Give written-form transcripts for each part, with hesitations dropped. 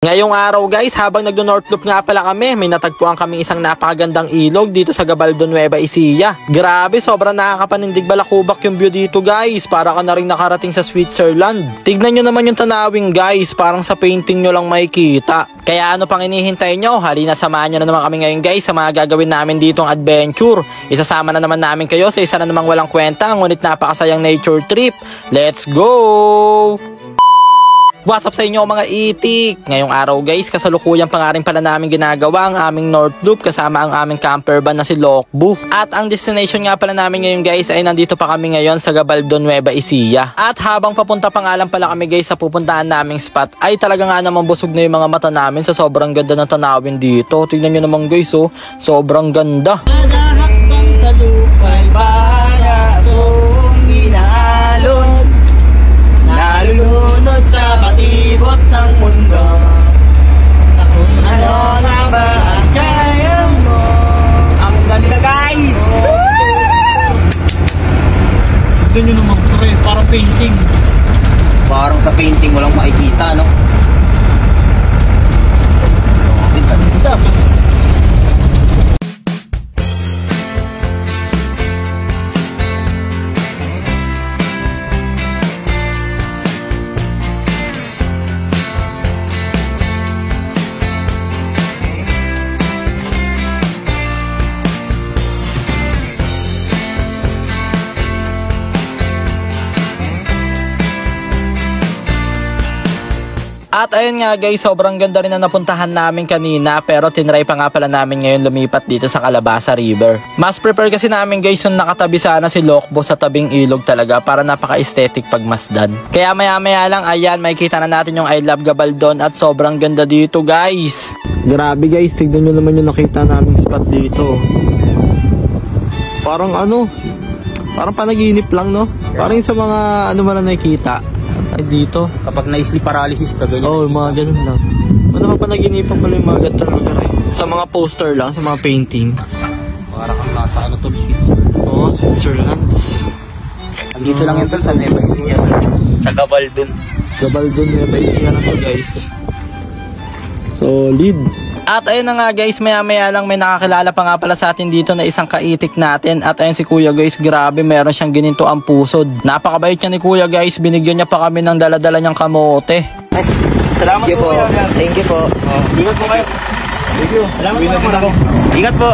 Ngayong araw guys, habang nagdo-north loop nga pala kami, may natagpuan kaming isang napakagandang ilog dito sa Gabaldon, Nueva Ecija. Grabe, sobrang nakakapanindig balakubak yung view dito guys, para ka na rin nakarating sa Switzerland. Tignan nyo naman yung tanawin guys, parang sa painting nyo lang makikita. Kaya ano pang inihintay nyo? Halina, samahan nyo na naman kami ngayon guys sa mga gagawin namin ditong adventure. Isasama na naman namin kayo sa isa na namang walang kwenta, ngunit napakasayang nature trip. Let's go! What's up sa inyo mga itik? Ngayong araw guys, kasalukuyan pa nga rin pala namin ginagawa ang aming North Loop kasama ang aming camper van na si Lokbu. At ang destination nga pala namin ngayon guys ay nandito pa kami ngayon sa Gabaldon, Nueva Ecija. At habang papunta pa nga lang pala kami guys sa pupuntahan naming spot ay talaga nga naman busog na yung mga mata namin sa sobrang ganda ng tanawin dito. Tignan nyo naman guys, oh, sobrang ganda. Nakahakbang sa lupay para itong inaalon, nalulunod sa batibot ng mundo, sa kung ano na ba ang kaya mo. Ang ganda guys! Tignan nyo naman pre, parang painting. Parang sa painting walang makikita, no? Ang ganda. At ayun nga guys, sobrang ganda rin na napuntahan namin kanina, pero tinry pa nga pala namin ngayon lumipat dito sa Calabasa River. Mas prefer kasi namin guys yung nakatabi sana si Lokbo sa tabing ilog talaga para napaka-aesthetic pagmasdan. Kaya maya maya lang, ayan, makikita na natin yung I Love Gabaldon at sobrang ganda dito guys. Grabe guys, tignan nyo naman yung nakita naming spot dito. Parang ano, parang panaginip lang, no? Parang sa mga ano man na nakikita ay dito. Kapag na-sleep paralysis ka ganyan. Oo, mga ganun lang. Ano ka panaginipan pala yung mga ganitong lugar eh. Sa mga poster lang, sa mga painting. Para kang nasa ano to, Switzerland. Oo, Switzerland. Andito lang yan sa Nueva Ecija. Sa Gabaldon. Gabaldon, Nueva Ecija na to guys. Solid. At ayun na nga guys, maya maya lang may nakakilala pa nga pala sa atin dito na isang kaitik natin. At ayun si Kuya guys, grabe, meron siyang gininto ang pusod. Napakabait niya ni Kuya guys, binigyan niya pa kami ng dala-dala niyang kamote. Ay, salamat po. Thank you po. Ingat po kayo. Thank you. Salamat po. Ingat po.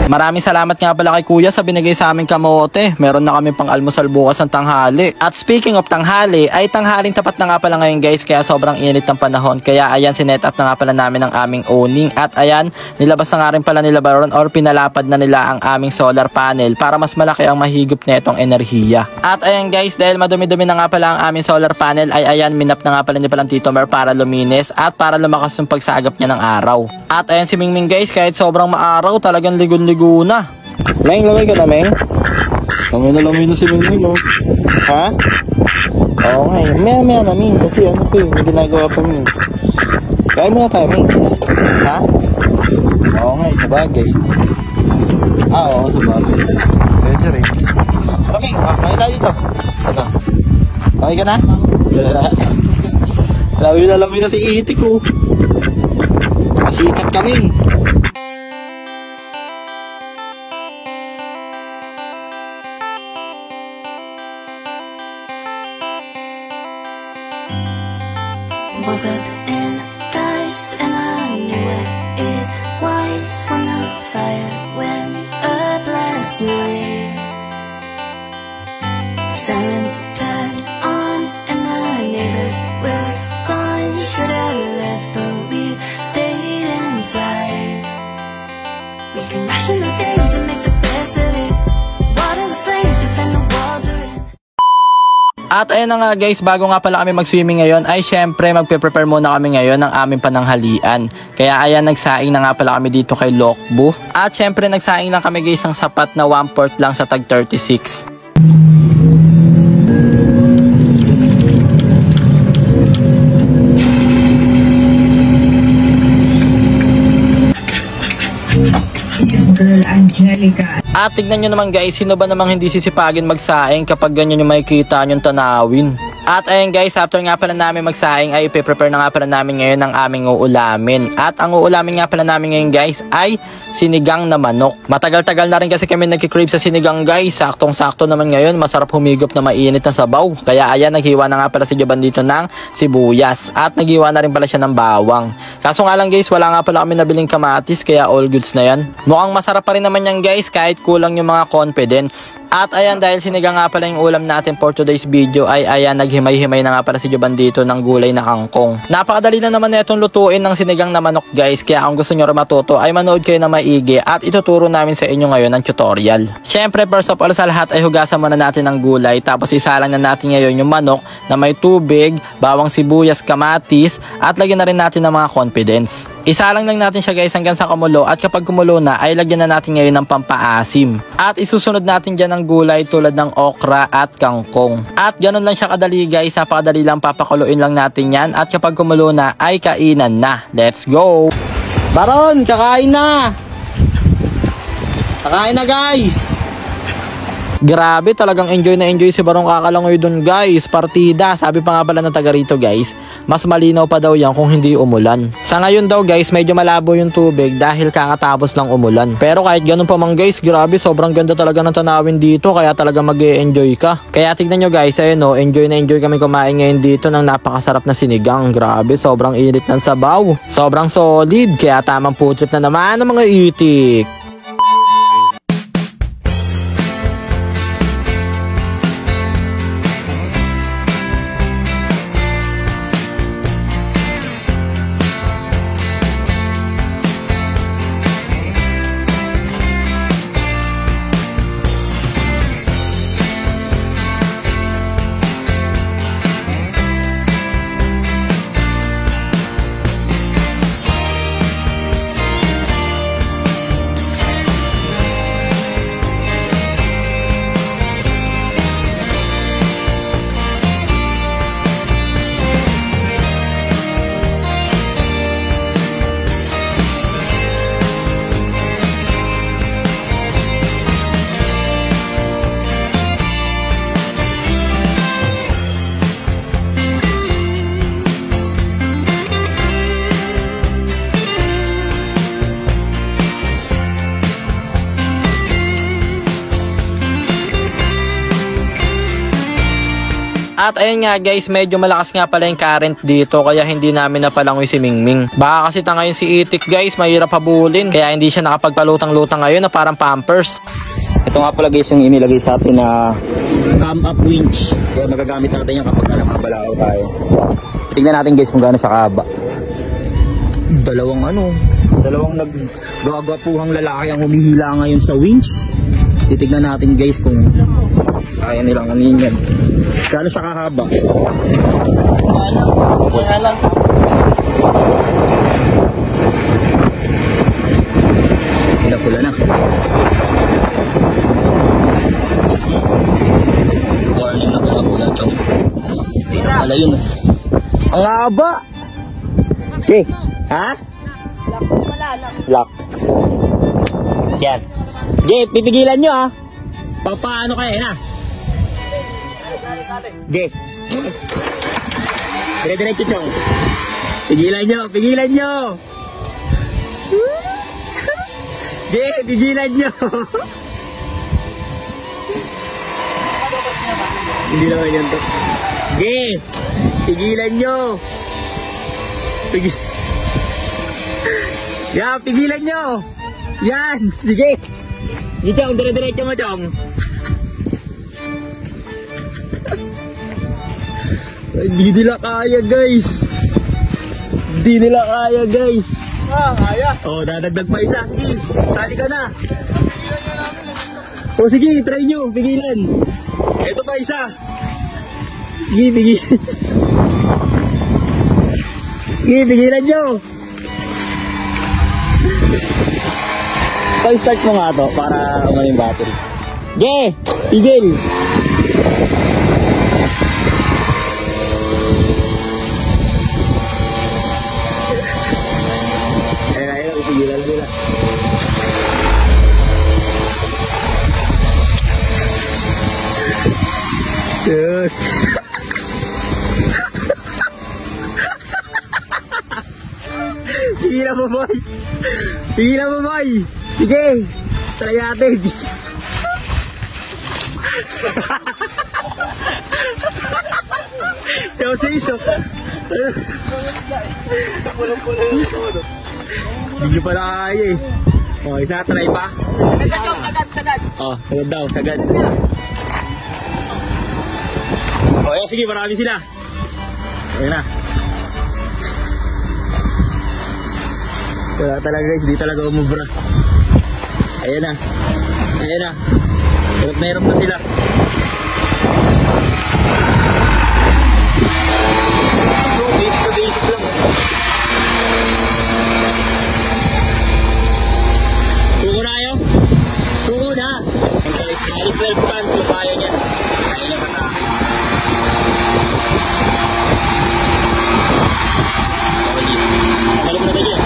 Maraming salamat nga pala kay Kuya sa binigay sa aming kamote. Meron na kami pang almusal bukas ng tanghali. At speaking of tanghali, ay tanghaling tapat na nga pala ngayon guys, kaya sobrang init ng panahon. Kaya ayan, sinet up na nga pala namin ang aming owning. At ayan, nilabas na nga rin pala nila baron or pinalapad na nila ang aming solar panel para mas malaki ang mahigop na itong enerhiya. At ayan guys, dahil madumi-dumi na nga pala ang aming solar panel, ay ayan, minap na nga pala ni palang Tito Mer para luminis at para lumakas yung pagsagap niya ng araw. At ayan si Mingming guys, kahit sobrang maaraw, talagang ligon-ligo na. Meng, lamay ka na, Meng? Lamay na si Mingming, oh. Ha? Oo nga, maya na, Ming. Kasi ano po may ginagawa pa, Ming. Kaya mo na tayo, Ming. Ha? Oo nga, sabagay. Oo, sabagay. Medyo rin. Pero, Ming, may tayo dito. Ano? Lamay ka na? Lamay na si Itik, oh. Pasikat kami. Woke up in dust and I knew what it was when the fire went up last night. Sirens turned on and the neighbors were gone. Should have left but we stayed inside. We can ration our things and make the best of it. Water the flames, defend the walls we're in. At ayun na nga guys, bago nga pala kami mag-swimming ngayon ay syempre magpe-prepare muna kami ngayon ng aming pananghalian. Kaya ayan, nagsaing na nga pala kami dito kay Lokbu. At syempre nagsaing lang kami guys ng sapat na 1/4 lang sa tag 36. Girl Angelica. At tignan nyo naman guys, sino ba namang hindi sisipagin magsaing kapag ganyan yung makikita nyong tanawin. At ayun guys, after nga pala namin magsaing ay ipiprepare na nga pala namin ngayon ang aming uulamin. At ang uulamin nga pala namin ngayon guys ay sinigang na manok. Matagal-tagal na rin kasi kami nagkikrave sa sinigang guys. Saktong-sakto naman ngayon, masarap humigop na mainit na sabaw. Kaya ayan, naghiwa na nga pala si Joban dito ng sibuyas. At naghiwa na rin pala siya ng bawang. Kaso nga lang guys, wala nga pala kami nabiling kamatis kaya all goods na yan. Mukhang masarap pa rin naman yan guys kahit kulang yung mga confidence. At ayan, dahil sinigang nga pala yung ulam natin for today's video ay ayan, naghimay-himay na nga pala si Joban dito ng gulay na kangkong. Napakadali na naman na itong lutuin ng sinigang na manok guys, kaya kung gusto nyo rin matuto ay manood kayo na maigi at ituturo namin sa inyo ngayon ng tutorial. Syempre, first of all sa lahat ay hugasan muna natin ng gulay, tapos isalang na natin ngayon yung manok na may tubig, bawang sibuyas, kamatis at lagyan na rin natin ng mga confidence. Isalang lang natin siya guys hanggang sa kumulo at kapag kumulo na ay lagyan na natin ngayon ng pampaasim. At isusunod natin dyan ng gulay tulad ng okra at kangkong. At ganun lang siya kadali guys, napakadali lang, papakuluin lang natin yan at kapag kumulo na ay kainan na. Let's go! Baron, kakain na! Kakain na guys! Grabe, talagang enjoy na enjoy si Barong kakalangoy dun guys. Partida, sabi pa nga pala ng taga rito guys, mas malinaw pa daw yan kung hindi umulan. Sa ngayon daw guys, medyo malabo yung tubig dahil kakatapos lang umulan. Pero kahit ganun pa man guys, grabe, sobrang ganda talaga ng tanawin dito, kaya talaga mag-e-enjoy ka. Kaya tignan nyo guys, ayun o, enjoy na enjoy kami kumain ngayon dito ng napakasarap na sinigang. Grabe, sobrang init ng sabaw. Sobrang solid, kaya tamang food trip na naman ng mga itik. At ayun nga guys, medyo malakas nga pala yung current dito kaya hindi namin napalangoy si Mingming. Baka kasi tangayin si Itik guys, mahirap habulin kaya hindi siya nakapagpalutang-lutang ngayon na parang Pampers. Ito nga pala guys yung inilagay sa atin na cam up winch. Kaya magagamit natin yung kapag nakabalaw tayo. Tingnan natin guys kung gaano siya kahaba. Dalawang naggagapuhang lalaki ang humihila ngayon sa winch. Titignan natin guys kung kaya nilang anin yan. Gaano siya kahaba? Kaya lang. Pinapula na. Warning na pinapula chong. Wala yun. Ang haba! Okay. Ha? Lock. Yan. Okay, pipigilan nyo ha. Papaano kayo na? Okay. Dire-diretso chong. Pigilan nyo. Okay, pigilan nyo. Hindi naman yan to. Okay, pigilan nyo. Pigilan nyo. Yan, sige. Sige chong, dire-diretso mo chong. Hindi nila kaya guys. Kaya. Oh, dadagdag pa isa. Sige, sali ka na. Oh, sige, try nyo. Pigilan. Ito pa isa. Sige, pigilan. Sige, pigilan nyo. Pa-start mo nga to para umano yung battery. Sige, pigil. Pigilan nila. Yes. Tigilan mo, boy. Tigilan mo, boy. Sige. Try natin. Kaya sa iso. Hindi nyo pala kaya eh. O, isa, try pa. Sagad. O, sagad daw, sagad. O, ayan, sige, marami sila. Ayan na. Wala talaga guys, di talaga umubra. Ayan na. Ayan na. Hirap na sila. So, basic lang. Suko na kayo? Suko na. Ang guys, 12 tons, so kaya niya. Kaya niya patake. Okay, nakalog na tayo.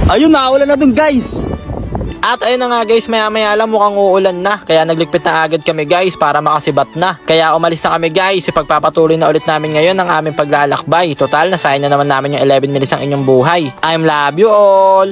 Ayun, naulan na dun guys. At ayun na nga guys, maya lang mukhang uulan na. Kaya nagligpit na agad kami guys para makasibat na. Kaya umalis na kami guys. Ipagpapatuloy na ulit namin ngayon ang aming paglalakbay. Total, nasayang na naman namin yung 11 minutes ang inyong buhay. I love you all.